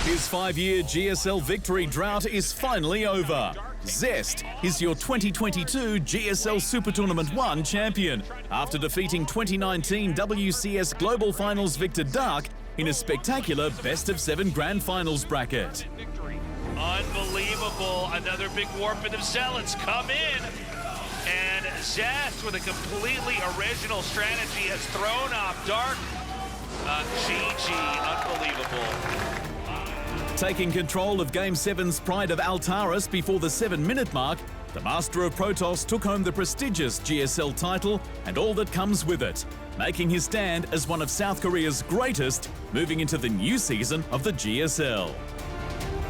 His 5-year GSL victory drought is finally over. Zest is your 2022 GSL Super Tournament I champion after defeating 2019 WCS Global Finals victor Dark in a spectacular best-of-7 Grand Finals bracket. Unbelievable. Another big warping of Zealots come in. And Zest, with a completely original strategy, has thrown off Dark. GG. Unbelievable. Taking control of Game 7's Pride of Altaris before the 7-minute mark, the Master of Protoss took home the prestigious GSL title and all that comes with it, making his stand as one of South Korea's greatest, moving into the new season of the GSL.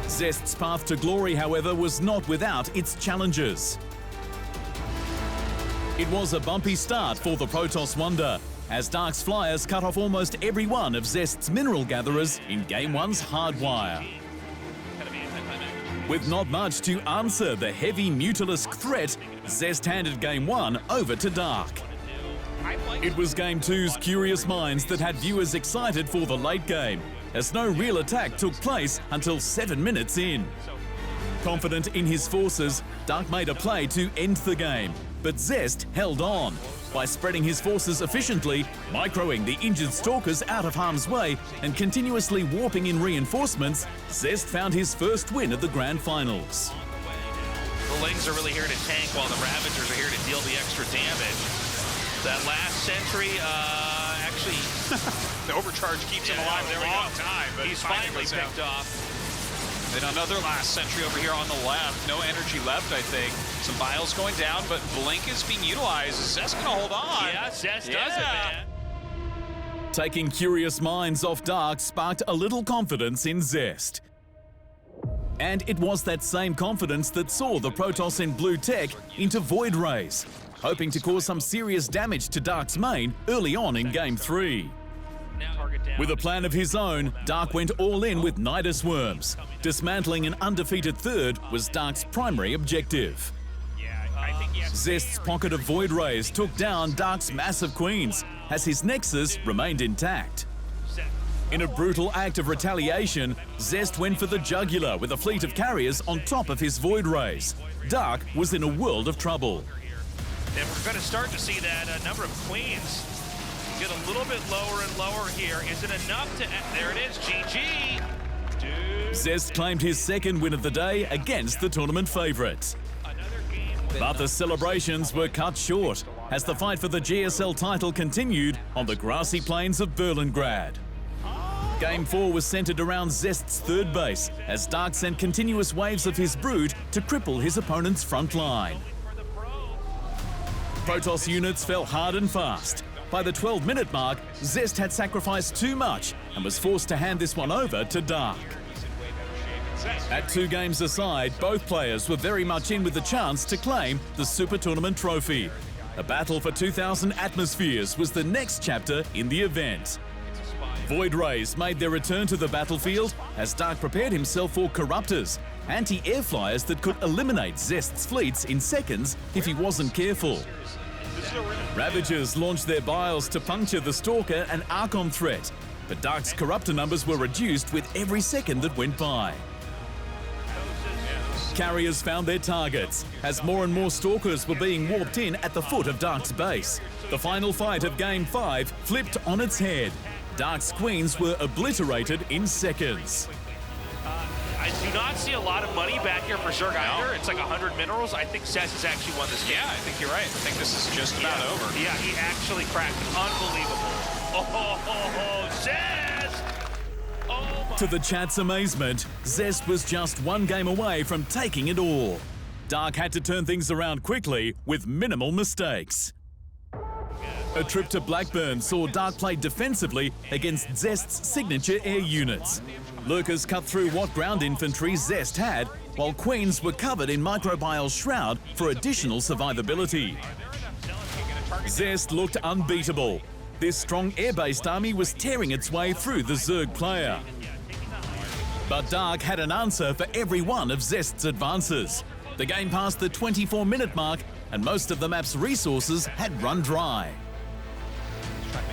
Zest's path to glory, however, was not without its challenges. It was a bumpy start for the Protoss Wonder, as Dark's Flyers cut off almost every one of Zest's mineral gatherers in Game 1's Hardwire. With not much to answer the heavy Mutalisk threat, Zest handed Game 1 over to Dark. It was Game 2's Curious Minds that had viewers excited for the late game, as no real attack took place until 7 minutes in. Confident in his forces, Dark made a play to end the game, but Zest held on by spreading his forces efficiently, microing the injured Stalkers out of harm's way, and continuously warping in reinforcements. Zest found his first win at the Grand Finals. The Lings are really here to tank while the Ravagers are here to deal the extra damage. That last sentry, actually... the overcharge keeps him alive a long time, but he's finally picked off. Then another last sentry over here on the left. No energy left, I think. Some vials going down, but Blink is being utilized. Is Zest gonna hold on? Yeah, Zest does it, man. Taking Curious Minds off Dark sparked a little confidence in Zest. And it was that same confidence that saw the Protoss in blue tech into Void Rays, hoping to cause some serious damage to Dark's main early on in Game 3. With a plan of his own, Dark went all in with Nidus Worms. Dismantling an undefeated third was Dark's primary objective. Zest's pocket of Void Rays took down Dark's massive Queens, as his Nexus remained intact. In a brutal act of retaliation, Zest went for the jugular with a fleet of carriers on top of his Void Rays. Dark was in a world of trouble. And we're going to start to see that number of Queens get a little bit lower and lower here. Is it enough to... There it is, GG! Dude. Zest claimed his second win of the day against the tournament favourites. But the celebrations were cut short as the fight for the GSL title continued on the grassy plains of Berlingrad. Game 4 was centred around Zest's third base as Dark sent continuous waves of his brood to cripple his opponent's front line. Protoss units fell hard and fast. By the 12-minute mark, Zest had sacrificed too much and was forced to hand this one over to Dark. At 2 games aside, both players were very much in with the chance to claim the Super Tournament trophy. A battle for 2,000 atmospheres was the next chapter in the event. Void Rays made their return to the battlefield as Dark prepared himself for Corruptors, anti-air flyers that could eliminate Zest's fleets in seconds if he wasn't careful. Ravagers launched their biles to puncture the Stalker and Archon threat, but Dark's Corruptor numbers were reduced with every second that went by. Carriers found their targets, as more and more Stalkers were being warped in at the foot of Dark's base. The final fight of Game 5 flipped on its head. Dark's Queens were obliterated in seconds. I do not see a lot of money back here for Zerg either. It's like 100 minerals. I think Zest has actually won this game. Yeah, I think you're right. I think this is just about over. Yeah, he actually cracked it. Unbelievable. Zest! Oh my. To the chat's amazement, Zest was just 1 game away from taking it all. Dark had to turn things around quickly with minimal mistakes. A trip to Blackburn saw Dark play defensively against Zest's signature air units. Lurkers cut through what ground infantry Zest had, while Queens were covered in Microbial's shroud for additional survivability. Zest looked unbeatable. This strong air-based army was tearing its way through the Zerg player. But Dark had an answer for every one of Zest's advances. The game passed the 24-minute mark, and most of the map's resources had run dry.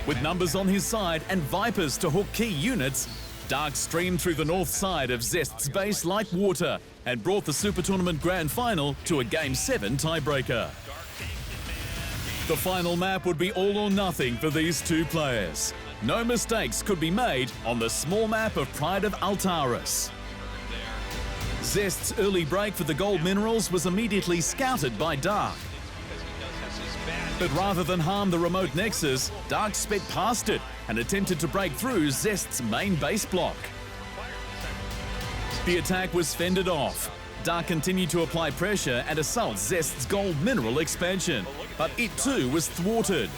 With numbers on his side and Vipers to hook key units, Dark streamed through the north side of Zest's base like water and brought the Super Tournament Grand Final to a Game 7 tiebreaker. The final map would be all or nothing for these two players. No mistakes could be made on the small map of Pride of Altaris. Zest's early break for the gold minerals was immediately scouted by Dark. But rather than harm the remote nexus, Dark sped past it and attempted to break through Zest's main base block. The attack was fended off. Dark continued to apply pressure and assault Zest's gold mineral expansion, but it too was thwarted.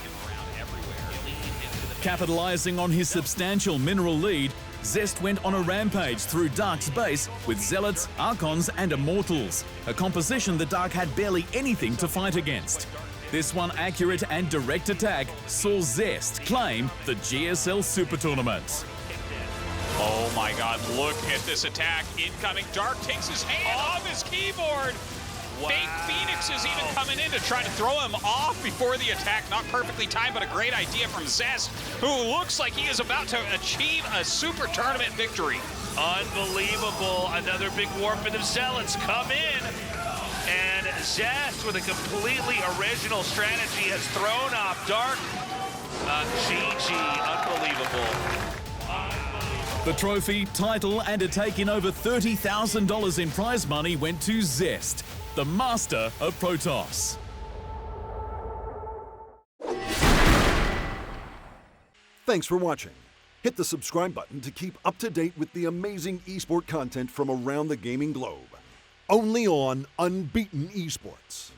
Capitalizing on his substantial mineral lead, Zest went on a rampage through Dark's base with Zealots, Archons and Immortals, a composition that Dark had barely anything to fight against. This one accurate and direct attack saw Zest claim the GSL Super Tournament. Oh my God, look at this attack incoming. Dark takes his hand off his keyboard. Wow. Fake Phoenix is even coming in to try to throw him off before the attack. Not perfectly timed, but a great idea from Zest, who looks like he is about to achieve a Super Tournament victory. Unbelievable. Another big warping of Zealots come in. And Zest, with a completely original strategy, has thrown off Dark. GG. Unbelievable. The trophy, title and a take in over $30,000 in prize money went to Zest, the master of Protoss. Thanks for watching. Hit the subscribe button to keep up to date with the amazing eSport content from around the gaming globe. Only on Unbeaten Esports.